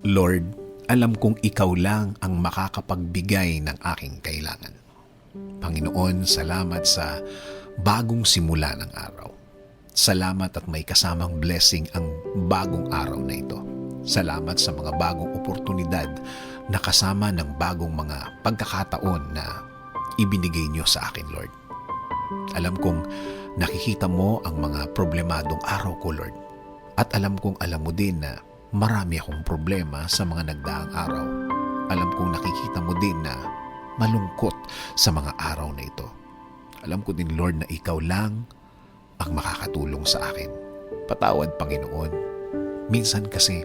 Lord, alam kong ikaw lang ang makakapagbigay ng aking kailangan. Panginoon, salamat sa bagong simula ng araw. Salamat at may kasamang blessing ang bagong araw na ito. Salamat sa mga bagong oportunidad na kasama ng bagong mga pagkakataon na ibinigay niyo sa akin, Lord. Alam kong nakikita mo ang mga problemadong araw ko, Lord. At alam kong alam mo din na marami akong problema sa mga nagdaang araw. Alam kong nakikita mo din na malungkot sa mga araw na ito. Alam ko din, Lord, na ikaw lang ang makakatulong sa akin. Patawad, Panginoon. Minsan kasi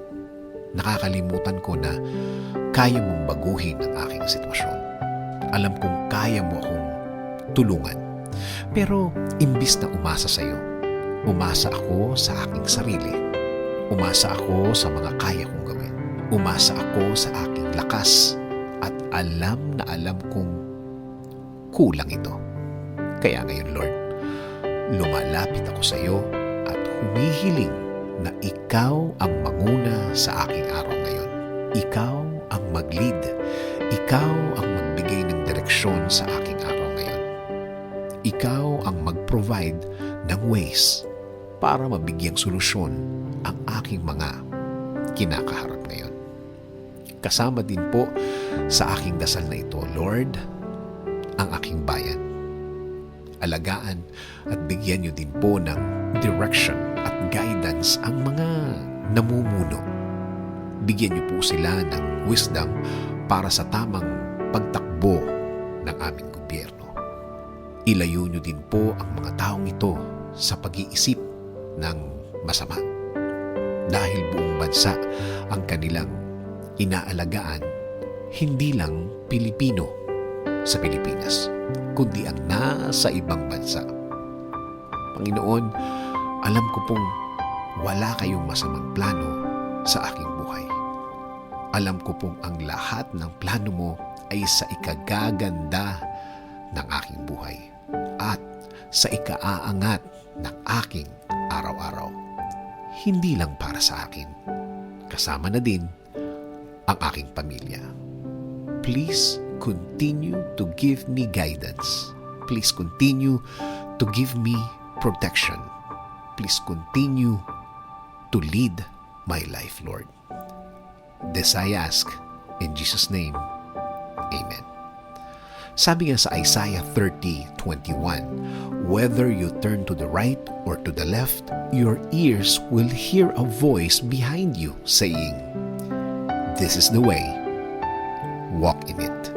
nakakalimutan ko na kaya mong baguhin ang aking sitwasyon. Alam kong kaya mo akong tulungan. Pero imbis na umasa sa iyo, umasa ako sa aking sarili. Umasa ako sa mga kaya kong gawin. Umasa ako sa aking lakas. At alam na alam kong kulang ito. Kaya ngayon, Lord, lumalapit ako sa iyo at humihiling na ikaw ang manguna sa aking araw ngayon. Ikaw ang mag-lead. Ikaw ang magbigay ng direksyon sa aking araw ngayon. Ikaw ang mag-provide ng ways para mabigyang solusyon ang aking mga kinakaharap ngayon. Kasama din po sa aking dasal na ito, Lord, ang aking bayan. Alagaan at bigyan niyo din po ng direction at guidance ang mga namumuno. Bigyan niyo po sila ng wisdom para sa tamang pagtakbo ng aming gobyerno. Ilayo niyo din po ang mga taong ito sa pag-iisip ng masama. Dahil buong bansa ang kanilang inaalagaan, hindi lang Pilipino sa Pilipinas, kundi ang nasa ibang bansa. Panginoon, alam ko pong wala kayong masamang plano sa aking buhay. Alam ko pong ang lahat ng plano mo ay sa ikagaganda ng aking buhay at sa ikaaangat ng aking araw-araw. Hindi lang para sa akin, kasama na din ang aking pamilya. Please continue to give me guidance. Please continue to give me protection. Please continue to lead my life, Lord. This I ask in Jesus' name. Amen. Sabi nga sa Isaiah 30:21, whether you turn to the right or to the left, your ears will hear a voice behind you saying, "This is the way, walk in it."